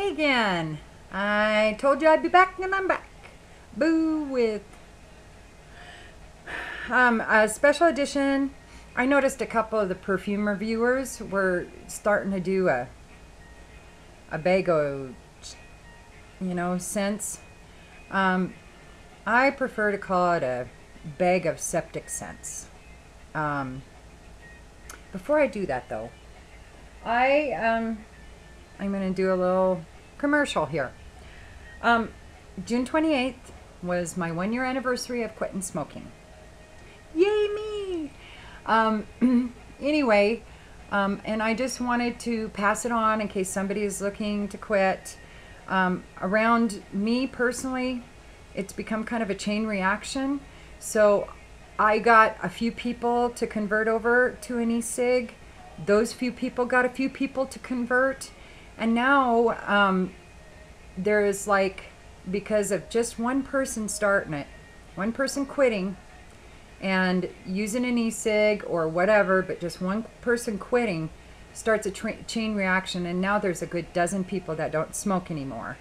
Hey again. I told you I'd be back and I'm back. Boo with a special edition. I noticed a couple of the perfume reviewers were starting to do a bag of, scents. I prefer to call it a bag of septic scents. Before I do that though, I'm going to do a little commercial here. June 28th was my 1 year anniversary of quitting smoking. Yay me! Anyway, and I just wanted to pass it on in case somebody is looking to quit. Around me personally, it's become kind of a chain reaction. So I got a few people to convert over to an ecig. Those few people got a few people to convert. And now there's because of just one person starting it, one person quitting and using an ecig or whatever, but just one person quitting starts a chain reaction. And now there's a good dozen people that don't smoke anymore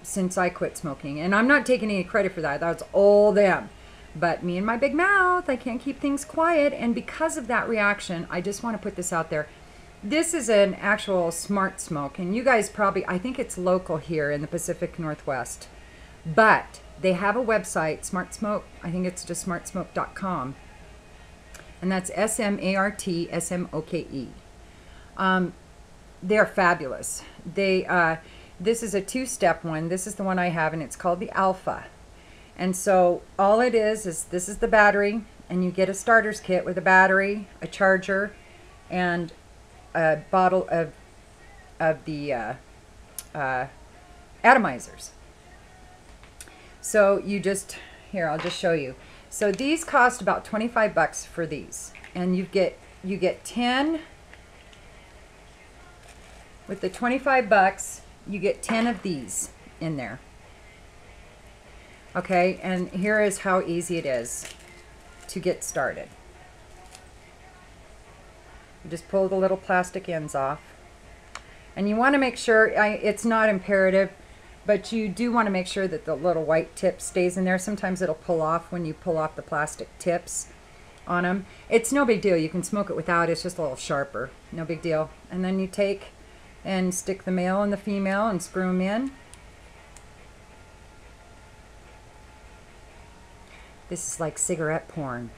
since I quit smoking. And I'm not taking any credit for that. That's all them. But me and my big mouth, I can't keep things quiet. And because of that reaction, I just want to put this out there. This is an actual Smartsmoke, and you guys probably, I think it's local here in the Pacific Northwest, but they have a website, Smartsmoke, I think it's just smartsmoke.com, and that's SMARTSMOKE. They're fabulous. This is a two-step one. This is the one I have, and it's called the Alpha. And so all it is this is the battery, and you get a starter's kit with a battery, a charger, and a bottle of the atomizers. So you just, here, I'll just show you. So these cost about 25 bucks for these, and you get 10 with the 25 bucks. You get 10 of these in there. Okay, and here is how easy it is to get started. You just pull the little plastic ends off, and you want to make sure, it's not imperative, but you do want to make sure that the little white tip stays in there. Sometimes it'll pull off when you pull off the plastic tips on them. It's no big deal. You can smoke it without. It's just a little sharper. No big deal. And then you take and stick the male and the female and screw them in. This is like cigarette porn.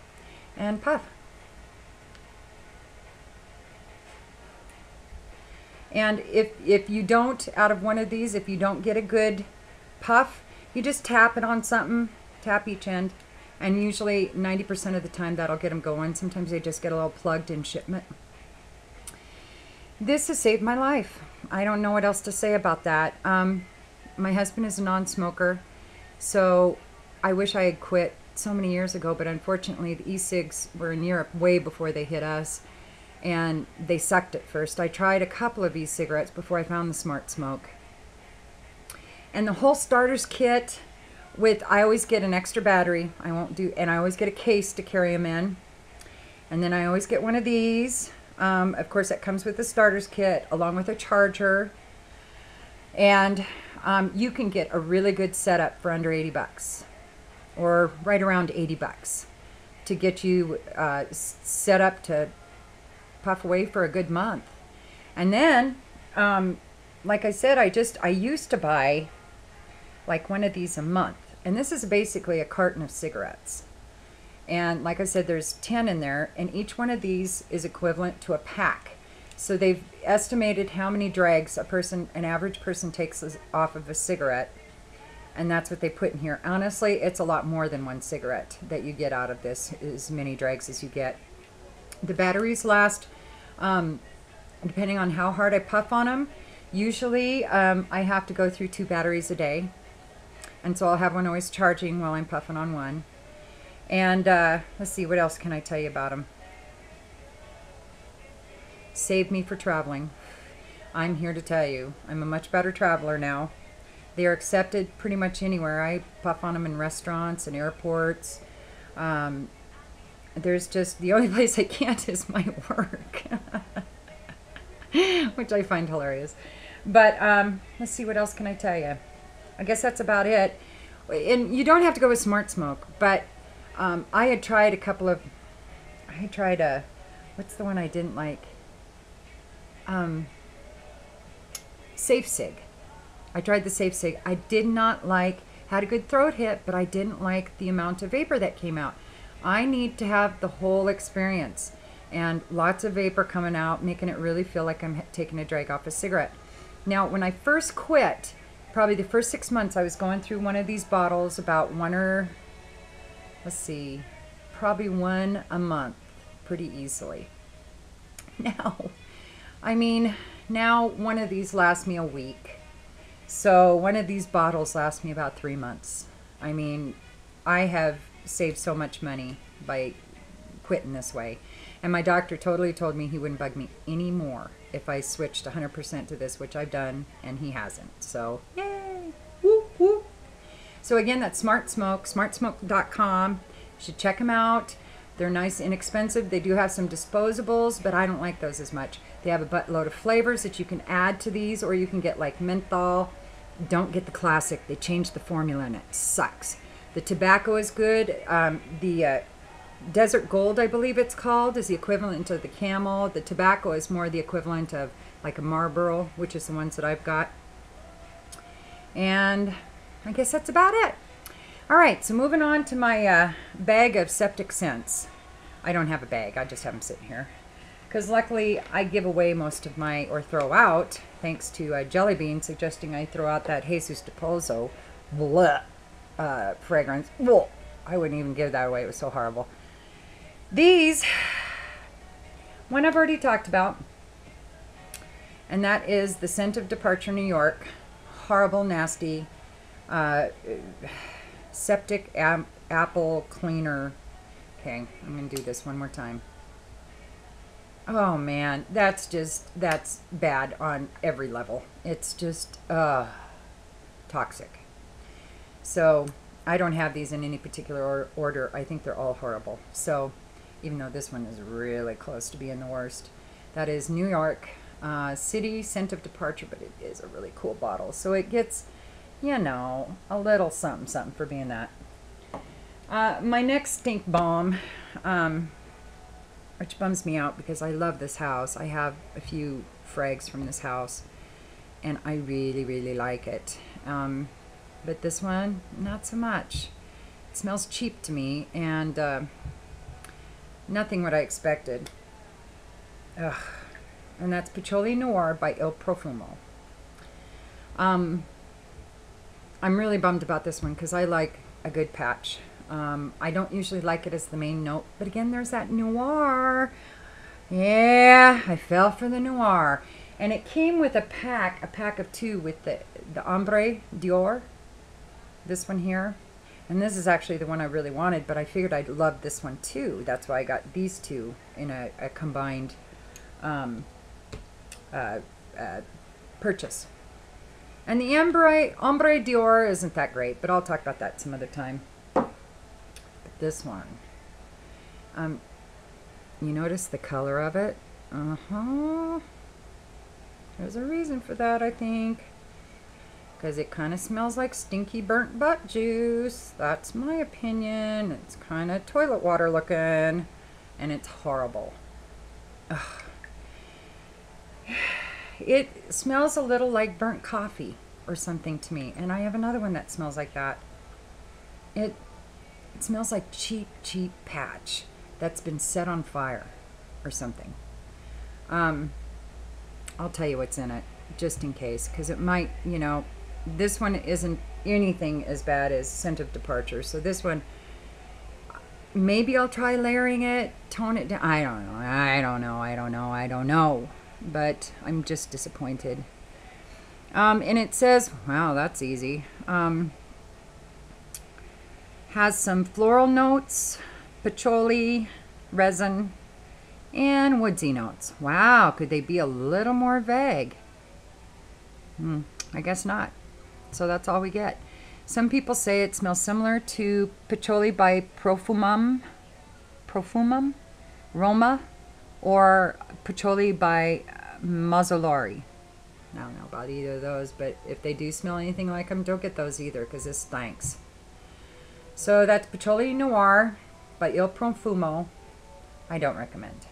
And puff. And if you don't, out of one of these, if you don't get a good puff, you just tap it on something, tap each end, and usually 90% of the time that'll get them going. Sometimes they just get a little plugged in shipment. This has saved my life. I don't know what else to say about that. My husband is a non-smoker, so I wish I had quit so many years ago, but unfortunately the e-cigs were in Europe way before they hit us. And they sucked at first. I tried a couple of e-cigarettes before I found the Smartsmoke. And the whole starter's kit with, I always get an extra battery. And I always get a case to carry them in. And then I always get one of these. Of course, that comes with the starter's kit along with a charger. And you can get a really good setup for under 80 bucks or right around 80 bucks to get you set up to puff away for a good month. And then like I said, I used to buy like one of these a month, and this is basically a carton of cigarettes. And like I said, there's 10 in there, and each one of these is equivalent to a pack. So they've estimated how many drags an average person takes off of a cigarette, and that's what they put in here. Honestly, it's a lot more than one cigarette that you get out of this, as many drags as you get. The batteries last, depending on how hard I puff on them, usually I have to go through 2 batteries a day. And so I'll have one always charging while I'm puffing on one. And let's see, what else can I tell you about them? Saved me for traveling. I'm here to tell you, I'm a much better traveler now. They are accepted pretty much anywhere. I puff on them in restaurants and airports. There's just, the only place I can't is my work, which I find hilarious. But let's see, what else can I tell you? I guess that's about it. And you don't have to go with Smartsmoke, but I had tried a couple of. I had tried a. What's the one I didn't like? Safe Sig. I tried the Safe Sig. I did not like. Had a good throat hit, but I didn't like the amount of vapor that came out. I need to have the whole experience, and lots of vapor coming out, making it really feel like I'm taking a drag off a cigarette. Now, when I first quit, probably the first 6 months, I was going through one of these bottles about probably one a month pretty easily. Now, I mean, now one of these lasts me a week. So one of these bottles lasts me about 3 months. I mean, I have saved so much money by quitting this way. And my doctor totally told me he wouldn't bug me anymore if I switched 100% to this, which I've done, and he hasn't. So, yay! Woo, woo. So again, that's Smartsmoke, smartsmoke.com. You should check them out. They're nice, inexpensive. They do have some disposables, but I don't like those as much. They have a buttload of flavors that you can add to these, or you can get like menthol. Don't get the classic. They changed the formula and it sucks. The tobacco is good. The Desert Gold, I believe it's called, is the equivalent of the Camel. The tobacco is more the equivalent of like a Marlboro, which is the ones that I've got. And I guess that's about it. All right, so moving on to my bag of septic scents. I don't have a bag, I just have them sitting here. Because luckily I give away most of my, or throw out, thanks to Jelly Bean suggesting I throw out that Jesus de Pozo fragrance. Blah. I wouldn't even give that away, it was so horrible. These, one I've already talked about, and that is the Scent of Departure New York. Horrible, nasty, septic apple cleaner. Okay, I'm going to do this one more time. Oh man, that's bad on every level. It's just toxic. So I don't have these in any particular order. I think they're all horrible. So even though this one is really close to being the worst. That is New York City Scent of Departure, but it is a really cool bottle. So it gets, you know, a little something, something for being that. My next stink bomb, which bums me out because I love this house. I have a few frags from this house, and I really, really like it. But this one, not so much. It smells cheap to me, and nothing what I expected. Ugh. And that's Patchouli Noir by Il Profumo. I'm really bummed about this one because I like a good patch. I don't usually like it as the main note, but again, there's that noir. Yeah, I fell for the noir. And it came with a pack of 2 with the Ombre Dior, this one here. And this is actually the one I really wanted, but I figured I'd love this one too. That's why I got these 2 in a combined purchase. And the Ombre Dior isn't that great, but I'll talk about that some other time. But this one, you notice the color of it? There's a reason for that, I think. Because it kind of smells like stinky burnt butt juice. That's my opinion. It's kind of toilet water looking, and it's horrible. Ugh. It smells a little like burnt coffee or something to me. And I have another one that smells like that. It smells like cheap patch that's been set on fire or something. I'll tell you what's in it just in case, because it might, you know, this one isn't anything as bad as Scent of Departure. So this one, maybe I'll try layering it, tone it down. I don't know. But I'm just disappointed. And it says, wow, that's easy. Has some floral notes, patchouli, resin, and woodsy notes. Wow, could they be a little more vague? I guess not. So that's all we get. Some people say it smells similar to Patchouli by Profumum, Roma, or Patchouli by Mazzolari. I don't know about either of those, but if they do smell anything like them, don't get those either because this stinks. So that's Patchouli Noir by Il Profumo. I don't recommend.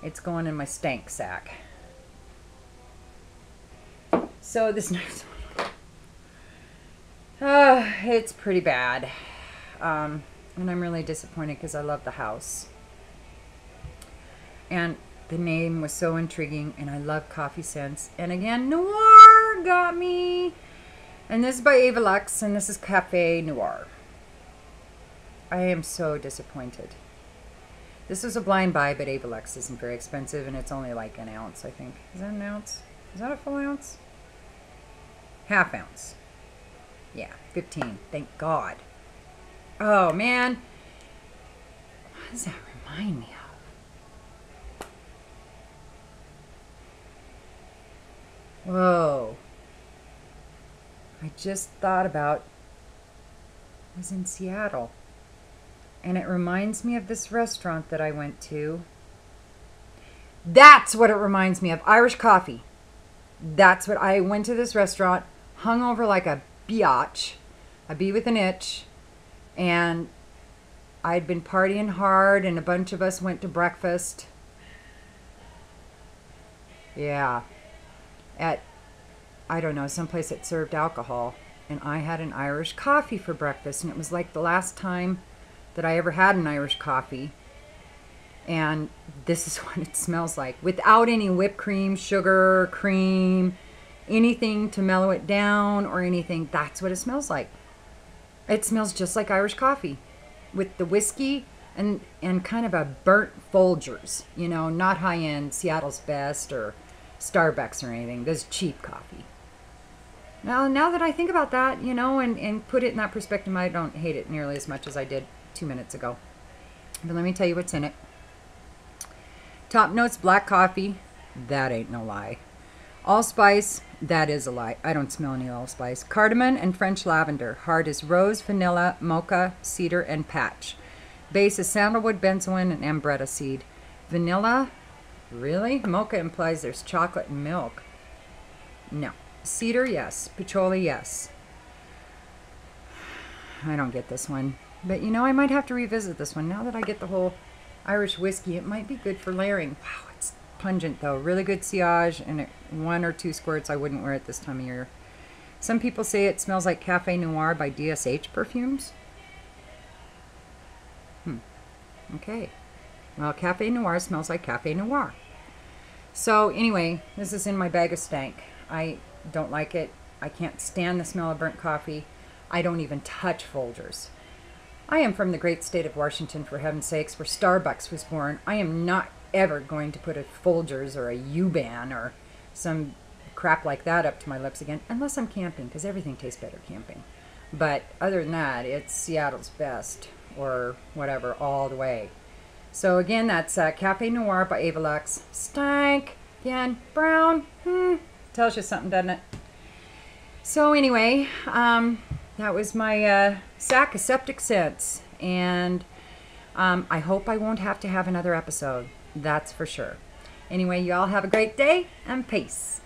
It's going in my stank sack. So this next one, it's pretty bad. And I'm really disappointed because I love the house. And the name was so intriguing, and I love coffee scents. And again, Noir got me. And this is by Avaluxe, and this is Cafe Noir. I am so disappointed. This was a blind buy, but Avaluxe isn't very expensive, and it's only like an ounce, I think. Is that an ounce? Is that a full ounce? Half ounce. Yeah, 15. Thank God. Oh, man. What does that remind me of? Whoa. I just thought about, I was in Seattle. And it reminds me of this restaurant that I went to. That's what it reminds me of. Irish coffee. That's what I went to this restaurant, hung over like a biatch, a bee with an itch. And I'd been partying hard and a bunch of us went to breakfast. Yeah. At, I don't know, someplace that served alcohol. And I had an Irish coffee for breakfast. And it was like the last time that I ever had an Irish coffee. And this is what it smells like. Without any whipped cream, sugar, cream, anything to mellow it down or anything. That's what it smells like. It smells just like Irish coffee. With the whiskey and kind of a burnt Folgers. You know, not high-end Seattle's Best or Starbucks or anything. This is cheap coffee. Now that I think about that, you know, and put it in that perspective, I don't hate it nearly as much as I did 2 minutes ago. But let me tell you what's in it. Top notes, black coffee. That ain't no lie. Allspice. That is a lie. I don't smell any allspice. Cardamom and French lavender. Heart is rose, vanilla, mocha, cedar, and patch. Base is sandalwood, benzoin, and ambretta seed. Vanilla. Really? Mocha implies there's chocolate and milk. No. Cedar, yes. Patchouli, yes. I don't get this one. But, you know, I might have to revisit this one. Now that I get the whole Irish whiskey, it might be good for layering. Wow, it's pungent, though. Really good sillage, and 1 or 2 squirts. I wouldn't wear it this time of year. Some people say it smells like Cafe Noir by DSH perfumes. Okay. Well, Cafe Noir smells like Cafe Noir. So, anyway, this is in my bag of stank. I don't like it. I can't stand the smell of burnt coffee. I don't even touch Folgers. I am from the great state of Washington, for heaven's sakes, where Starbucks was born. I am not ever going to put a Folgers or a U-Ban or some crap like that up to my lips again, unless I'm camping, because everything tastes better camping. But other than that, it's Seattle's Best, or whatever, all the way. So again, that's Cafe Noir by Avaluxe. Stank. Again, brown. Tells you something, doesn't it? So anyway, that was my Sack-o-septic-scents, and I hope I won't have to have another episode. That's for sure. Anyway, you all have a great day, and peace.